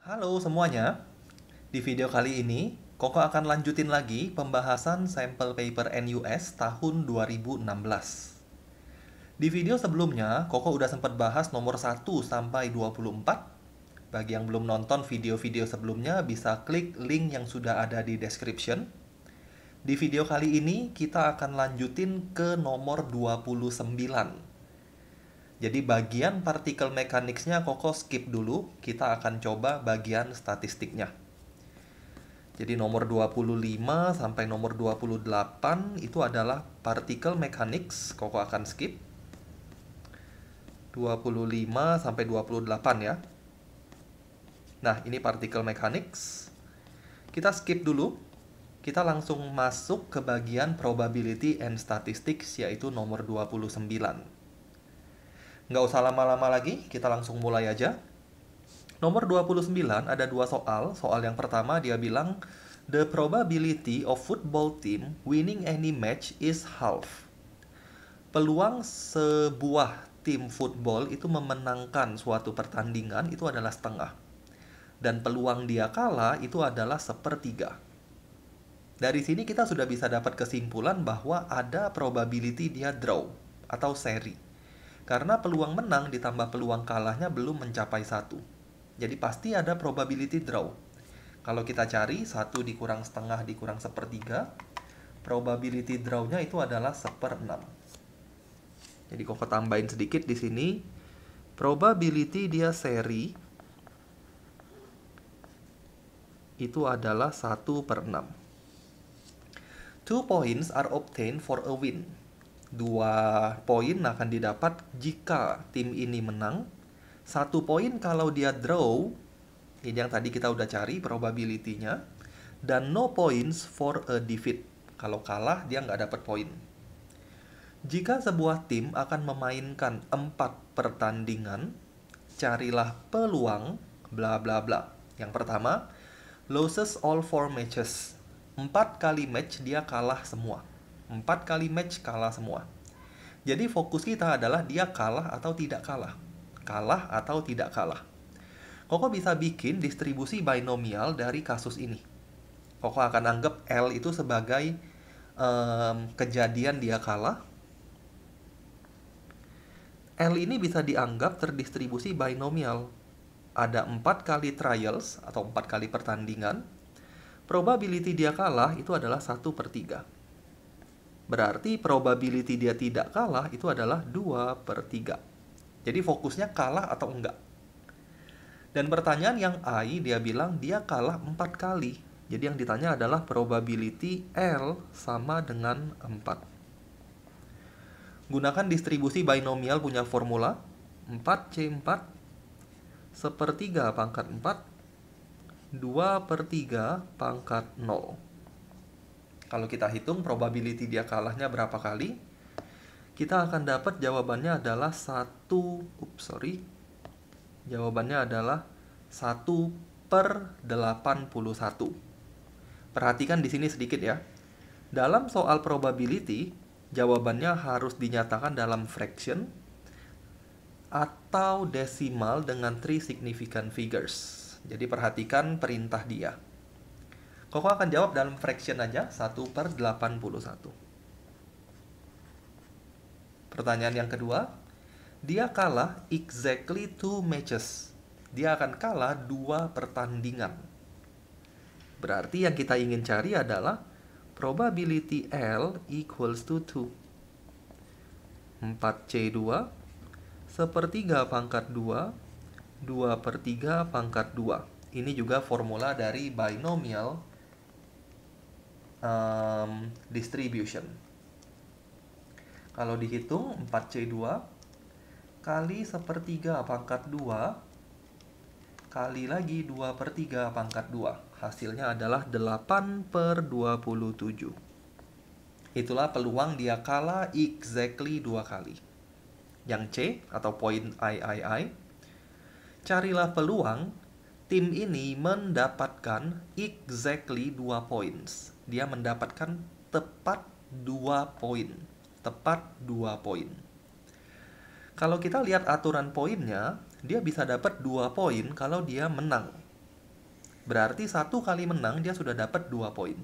Halo semuanya, di video kali ini Koko akan lanjutin lagi pembahasan sampel paper NUS tahun 2016. Di video sebelumnya, Koko udah sempat bahas nomor 1 sampai 24. Bagi yang belum nonton video-video sebelumnya, bisa klik link yang sudah ada di description. Di video kali ini, kita akan lanjutin ke nomor 29. Jadi bagian partikel mechanics-nya Koko skip dulu, kita akan coba bagian statistiknya. Jadi nomor 25 sampai nomor 28 itu adalah particle mechanics, Koko akan skip. 25 sampai 28 ya. Nah, ini particle mechanics. Kita skip dulu. Kita langsung masuk ke bagian probability and statistics, yaitu nomor 29. Nggak usah lama-lama lagi, kita langsung mulai aja. Nomor 29 ada dua soal. Soal yang pertama dia bilang, the probability of football team winning any match is half. Peluang sebuah tim football itu memenangkan suatu pertandingan itu adalah setengah. Dan peluang dia kalah itu adalah sepertiga. Dari sini kita sudah bisa dapat kesimpulan bahwa ada probability dia draw atau seri. Karena peluang menang ditambah peluang kalahnya belum mencapai 1. Jadi pasti ada probability draw. Kalau kita cari 1 dikurang setengah dikurang sepertiga, probability draw-nya itu adalah 1/6. Jadi Koko tambahin sedikit di sini. Probability dia seri itu adalah 1/6. 2 points are obtained for a win. 2 poin akan didapat jika tim ini menang. 1 poin kalau dia draw. Ini yang tadi kita udah cari probability-nya. Dan no points for a defeat. Kalau kalah dia nggak dapat poin. Jika sebuah tim akan memainkan 4 pertandingan, carilah peluang bla bla bla. Yang pertama, loses all 4 matches. 4 kali match dia kalah semua. 4 kali match kalah semua. Jadi fokus kita adalah dia kalah atau tidak kalah. Kalah atau tidak kalah. Koko bisa bikin distribusi binomial dari kasus ini. Koko akan anggap L itu sebagai kejadian dia kalah. L ini bisa dianggap terdistribusi binomial. Ada 4 kali trials atau 4 kali pertandingan. Probability dia kalah itu adalah 1/3. Berarti probability dia tidak kalah itu adalah 2/3. Jadi fokusnya kalah atau enggak. Dan pertanyaan yang I dia bilang dia kalah 4 kali. Jadi yang ditanya adalah probability L sama dengan 4. Gunakan distribusi binomial punya formula 4C4 sepertiga pangkat 4 2/3 pangkat 0. Kalau kita hitung probability dia kalahnya berapa kali, kita akan dapat jawabannya adalah jawabannya adalah 1/81. Perhatikan di sini sedikit ya. Dalam soal probability, jawabannya harus dinyatakan dalam fraction atau desimal dengan 3 significant figures. Jadi perhatikan perintah dia. Koko akan jawab dalam fraction aja, 1/81. Pertanyaan yang kedua, dia kalah exactly 2 matches. Dia akan kalah 2 pertandingan. Berarti yang kita ingin cari adalah probability L equals to 2. 4C2 sepertiga pangkat 2 2/3 pangkat 2. Ini juga formula dari binomial distribution. Kalau dihitung 4C2 kali sepertiga pangkat 2 kali lagi 2/3 pangkat 2. Hasilnya adalah 8/27. Itulah peluang dia kalah exactly 2 kali. Yang C atau poin III, carilah peluang tim ini mendapatkan exactly 2 points. Dia mendapatkan tepat 2 poin. Tepat 2 poin. Kalau kita lihat aturan poinnya, dia bisa dapat 2 poin kalau dia menang. Berarti 1 kali menang dia sudah dapat 2 poin.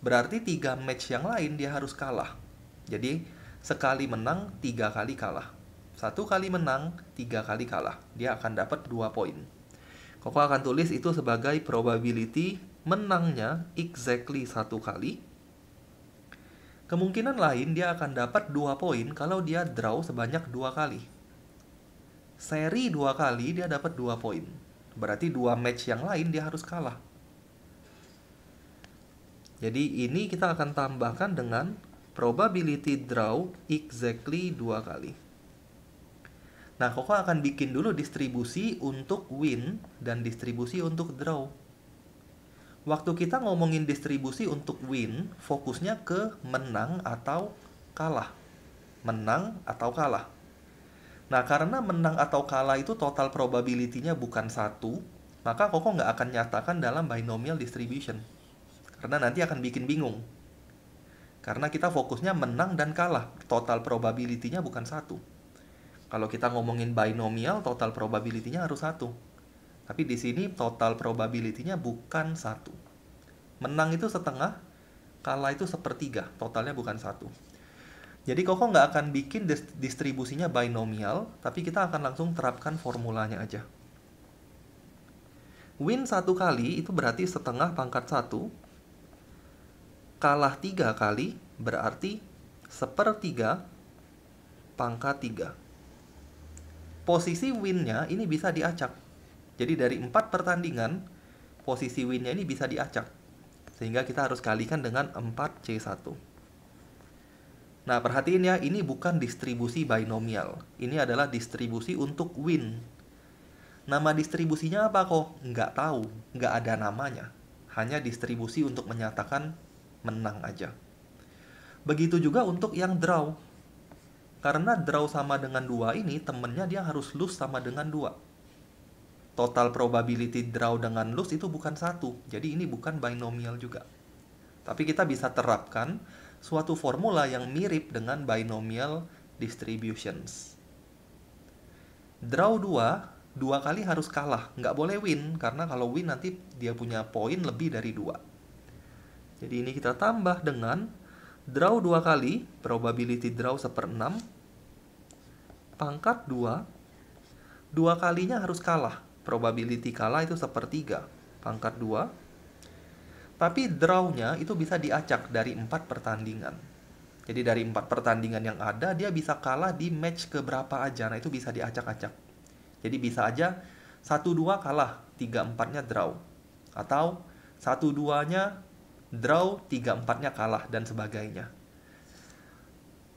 Berarti 3 match yang lain dia harus kalah. Jadi sekali menang 3 kali kalah. 1 kali menang 3 kali kalah. Dia akan dapat 2 poin. Koko akan tulis itu sebagai probability menangnya exactly 1 kali. Kemungkinan lain dia akan dapat 2 poin kalau dia draw sebanyak 2 kali. Seri 2 kali dia dapat 2 poin. Berarti 2 match yang lain dia harus kalah. Jadi ini kita akan tambahkan dengan probability draw exactly 2 kali. Nah, Koko akan bikin dulu distribusi untuk win dan distribusi untuk draw. Waktu kita ngomongin distribusi untuk win, fokusnya ke menang atau kalah. Menang atau kalah. Nah, karena menang atau kalah itu total probability-nya bukan 1, maka Koko nggak akan nyatakan dalam binomial distribution. Karena nanti akan bikin bingung. Karena kita fokusnya menang dan kalah. Total probability-nya bukan 1. Kalau kita ngomongin binomial, total probability-nya harus 1. Tapi di sini total probability-nya bukan 1. Menang itu setengah, kalah itu sepertiga. Totalnya bukan 1. Jadi Koko nggak akan bikin distribusinya binomial, tapi kita akan langsung terapkan formulanya aja. Win 1 kali itu berarti setengah pangkat 1. Kalah 3 kali berarti sepertiga pangkat 3. Posisi win-nya ini bisa diacak. Jadi dari 4 pertandingan, posisi win-nya ini bisa diacak. Sehingga kita harus kalikan dengan 4C1. Nah, perhatiin ya, ini bukan distribusi binomial. Ini adalah distribusi untuk win. Nama distribusinya apa kok? Nggak tahu, nggak ada namanya. Hanya distribusi untuk menyatakan menang aja. Begitu juga untuk yang draw. Karena draw sama dengan 2 ini, temennya dia harus lose sama dengan 2. Total probability draw dengan lose itu bukan 1. Jadi ini bukan binomial juga. Tapi kita bisa terapkan suatu formula yang mirip dengan binomial distributions. Draw 2 kali harus kalah. Nggak boleh win, karena kalau win nanti dia punya poin lebih dari 2. Jadi ini kita tambah dengan draw 2 kali, probability draw 1/6, pangkat 2, 2 kalinya harus kalah. Probability kalah itu 1/3, pangkat 2. Tapi draw-nya itu bisa diacak dari 4 pertandingan. Jadi dari 4 pertandingan yang ada, dia bisa kalah di match keberapa aja. Nah, itu bisa diacak-acak. Jadi bisa aja 1-2 kalah, 3-4-nya draw. Atau 1-2-nya draw, 3-4-nya kalah, dan sebagainya.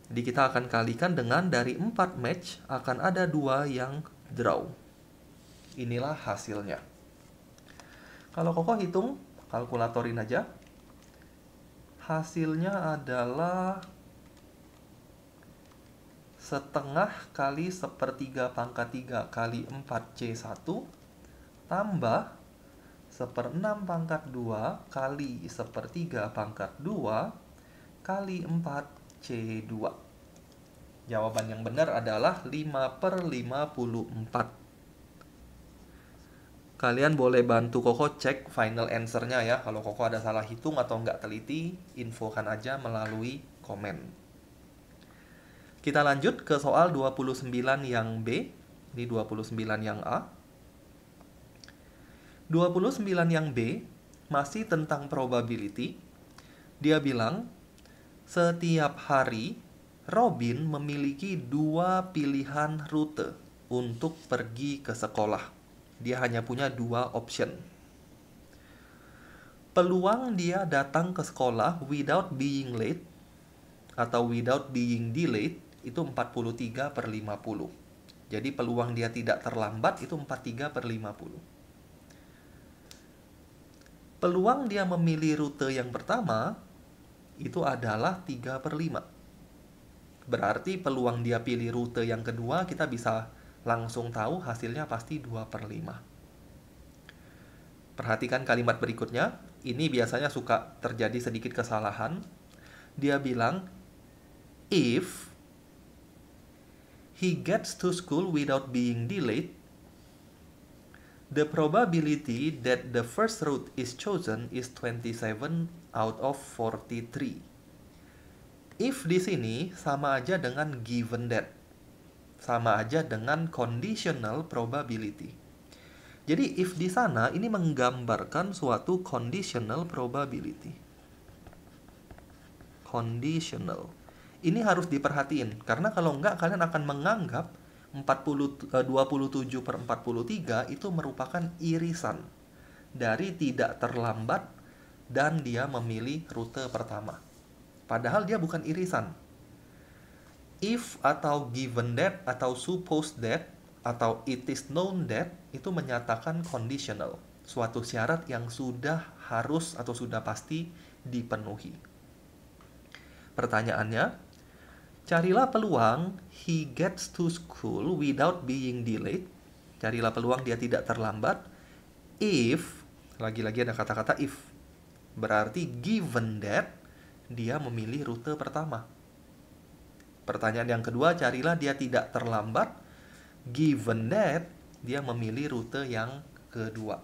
Jadi kita akan kalikan dengan dari 4 match akan ada 2 yang draw. Inilah hasilnya. Kalau Koko hitung, kalkulatorin aja. Hasilnya adalah setengah kali 1/3 pangkat 3 kali 4C1 tambah 1/6 pangkat 2 kali 1/3 pangkat 2 kali 4C2. Jawaban yang benar adalah 5/54. Kalian boleh bantu Koko cek final answer-nya ya. Kalau Koko ada salah hitung atau nggak teliti, infokan aja melalui komen. Kita lanjut ke soal 29 yang B. Ini 29 yang A. 29 yang B masih tentang probability. Dia bilang, setiap hari Robin memiliki 2 pilihan rute untuk pergi ke sekolah. Dia hanya punya 2 option. Peluang dia datang ke sekolah without being late atau without being delayed itu 43/50. Jadi peluang dia tidak terlambat itu 43/50. Peluang dia memilih rute yang pertama itu adalah 3/5. Berarti peluang dia pilih rute yang kedua kita bisa langsung tahu hasilnya pasti 2/5. Perhatikan kalimat berikutnya. Ini biasanya suka terjadi sedikit kesalahan. Dia bilang, if he gets to school without being delayed, The probability that the first root is chosen is 27 out of 43. If di sini sama aja dengan given that. Sama aja dengan conditional probability. Jadi if di sana ini menggambarkan suatu conditional probability. Conditional. Ini harus diperhatiin karena kalau enggak kalian akan menganggap 27/43 itu merupakan irisan dari tidak terlambat dan dia memilih rute pertama. Padahal dia bukan irisan. If atau given that atau suppose that atau it is known that itu menyatakan conditional, suatu syarat yang sudah harus atau sudah pasti dipenuhi. Pertanyaannya, carilah peluang he gets to school without being delayed. Carilah peluang dia tidak terlambat. If, lagi-lagi ada kata-kata if. Berarti given that, dia memilih rute pertama. Pertanyaan yang kedua, carilah dia tidak terlambat. Given that, dia memilih rute yang kedua.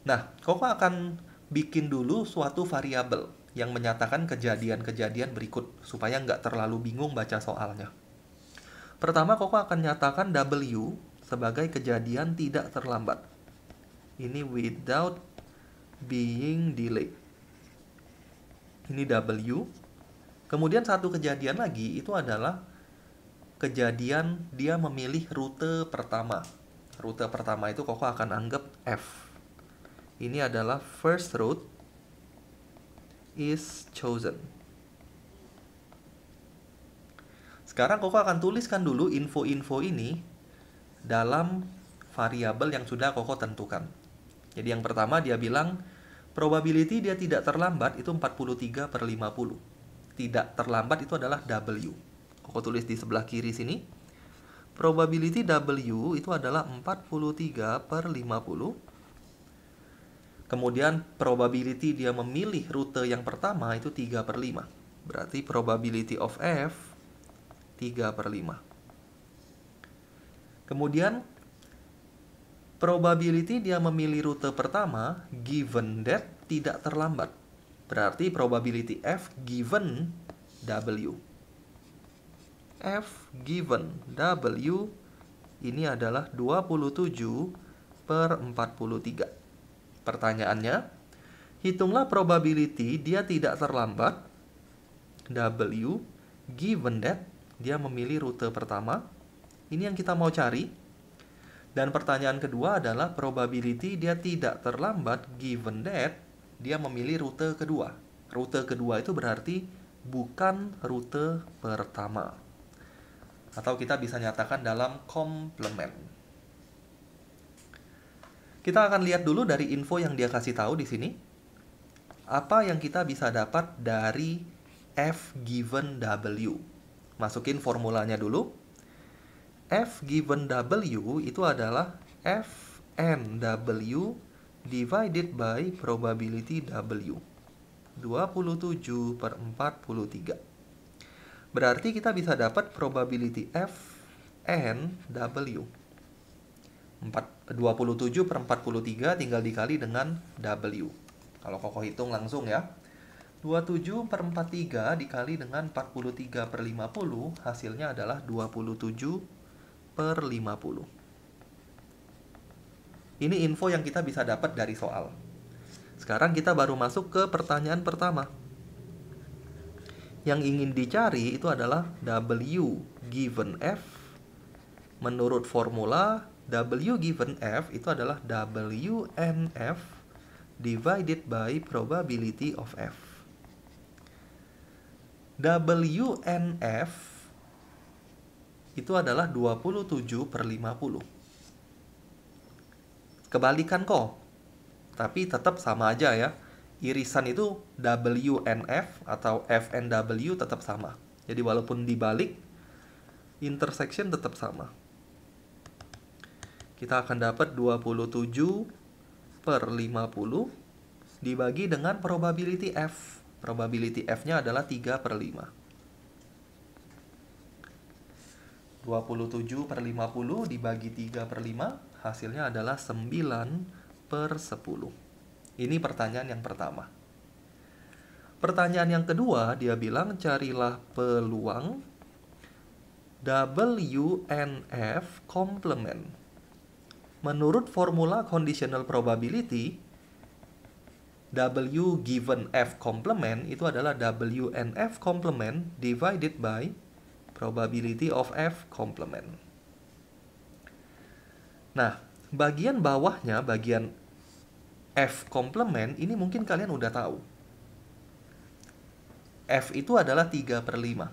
Nah, Koko akan bikin dulu suatu variabel yang menyatakan kejadian-kejadian berikut supaya nggak terlalu bingung baca soalnya. Pertama, Koko akan nyatakan W sebagai kejadian tidak terlambat. Ini without being delayed. Ini W. Kemudian satu kejadian lagi itu adalah kejadian dia memilih rute pertama. Rute pertama itu Koko akan anggap F. Ini adalah first route is chosen. Sekarang Koko akan tuliskan dulu info-info ini dalam variabel yang sudah Koko tentukan. Jadi yang pertama dia bilang probability dia tidak terlambat itu 43/50. Tidak terlambat itu adalah W. Koko tulis di sebelah kiri sini. Probability W itu adalah 43/50. Kemudian probability dia memilih rute yang pertama itu 3/5. Berarti probability of F 3/5. Kemudian probability dia memilih rute pertama given that tidak terlambat. Berarti probability F given W. F given W ini adalah 27/43. Pertanyaannya, hitunglah probability dia tidak terlambat. W, given that, dia memilih rute pertama. Ini yang kita mau cari. Dan pertanyaan kedua adalah probability dia tidak terlambat, given that, dia memilih rute kedua. Rute kedua itu berarti bukan rute pertama. Atau kita bisa nyatakan dalam komplement. Kita akan lihat dulu dari info yang dia kasih tahu di sini. Apa yang kita bisa dapat dari F given W. Masukin formulanya dulu. F given W itu adalah FNW divided by probability W. 27/43. Berarti kita bisa dapat probability FNW. 27/43 tinggal dikali dengan W. Kalau Koko hitung langsung ya. 27/43 dikali dengan 43/50 hasilnya adalah 27/50. Ini info yang kita bisa dapat dari soal. Sekarang kita baru masuk ke pertanyaan pertama. Yang ingin dicari itu adalah W given F. Menurut formula W given F itu adalah WNF divided by probability of F. WNF itu adalah 27/50. Kebalikan kok. Tapi tetap sama aja ya. Irisan itu WNF atau FNW tetap sama. Jadi walaupun dibalik, intersection tetap sama. Kita akan dapat 27/50 dibagi dengan probability F. Probability F-nya adalah 3/5. 27/50 dibagi 3/5 Hasilnya adalah 9/10. Ini pertanyaan yang pertama. Pertanyaan yang kedua, dia bilang carilah peluang WNF complement. Menurut formula conditional probability, W given F complement itu adalah WNF complement divided by probability of F complement. Nah, bagian bawahnya, bagian F complement, ini mungkin kalian udah tahu. F itu adalah 3/5.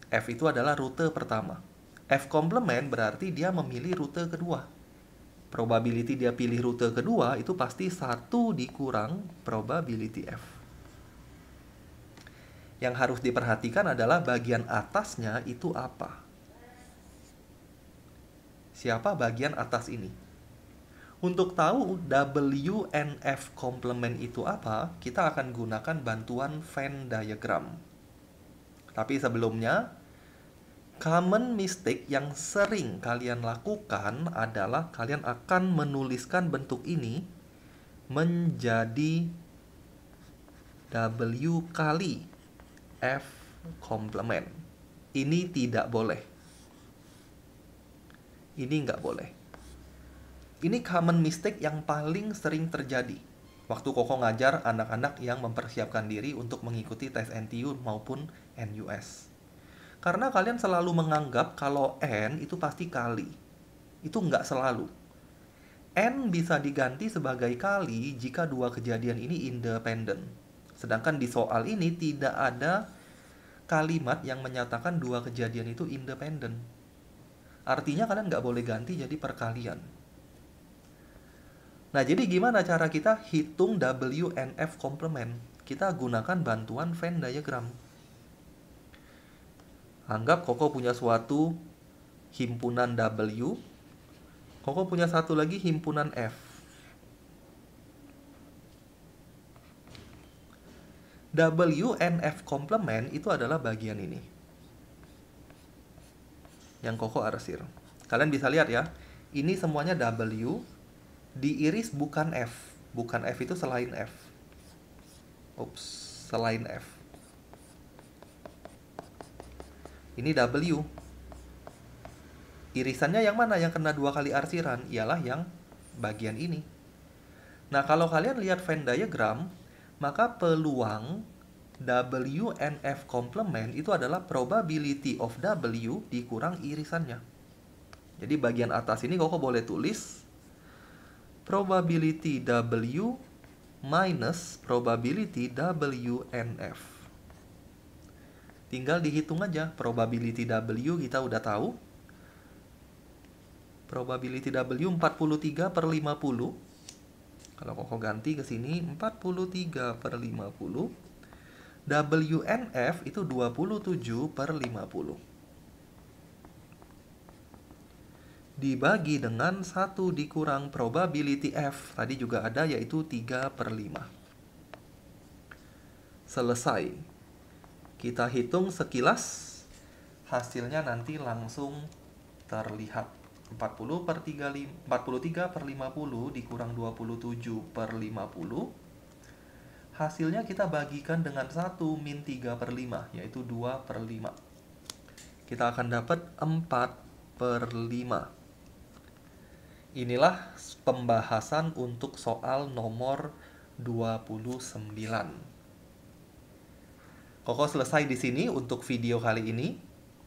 F itu adalah rute pertama. F complement berarti dia memilih rute kedua. Probability dia pilih rute kedua itu pasti 1 dikurang probability F. Yang harus diperhatikan adalah bagian atasnya itu apa. Siapa bagian atas ini? Untuk tahu WNF complement itu apa, kita akan gunakan bantuan Venn diagram. Tapi sebelumnya, common mistake yang sering kalian lakukan adalah kalian akan menuliskan bentuk ini menjadi W kali F complement. Ini tidak boleh. Ini nggak boleh. Ini common mistake yang paling sering terjadi waktu Koko ngajar anak-anak yang mempersiapkan diri untuk mengikuti tes NTU maupun NUS. Karena kalian selalu menganggap kalau N itu pasti kali. Itu nggak selalu. N bisa diganti sebagai kali jika dua kejadian ini independen. Sedangkan di soal ini tidak ada kalimat yang menyatakan dua kejadian itu independen. Artinya kalian nggak boleh ganti jadi perkalian. Nah, jadi gimana cara kita hitung WNF complement? Kita gunakan bantuan Venn diagram. Anggap Koko punya suatu himpunan W. Koko punya satu lagi himpunan F. WNF complement itu adalah bagian ini. Yang Koko arsir. Kalian bisa lihat ya, ini semuanya W. Diiris bukan F. Bukan F itu selain F. Selain F. Ini W. Irisannya yang mana? Yang kena 2 kali arsiran? Ialah yang bagian ini. Nah, kalau kalian lihat Venn diagram, maka peluang WNF complement itu adalah probability of W dikurang irisannya. Jadi bagian atas ini Koko boleh tulis probability W minus probability WNF. Tinggal dihitung aja. Probability W kita udah tahu. Probability W 43/50. Kalau Koko ganti ke sini 43/50. WNF itu 27/50. Dibagi dengan 1 dikurang probability F. Tadi juga ada, yaitu 3/5. Selesai. Kita hitung sekilas. Hasilnya nanti langsung terlihat. 43/50 dikurang 27/50. Hasilnya kita bagikan dengan 1 min 3/5, yaitu 2/5. Kita akan dapat 4/5. Inilah pembahasan untuk soal nomor 29. Koko selesai di sini untuk video kali ini.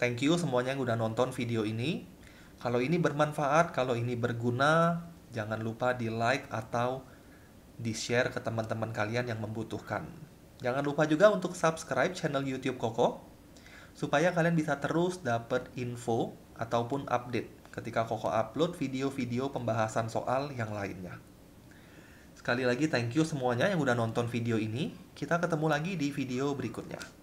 Thank you semuanya yang udah nonton video ini. Kalau ini bermanfaat, kalau ini berguna, jangan lupa di like atau di share ke teman-teman kalian yang membutuhkan. Jangan lupa juga untuk subscribe channel YouTube Koko, supaya kalian bisa terus dapat info ataupun update ketika Koko upload video-video pembahasan soal yang lainnya. Sekali lagi thank you semuanya yang udah nonton video ini. Kita ketemu lagi di video berikutnya.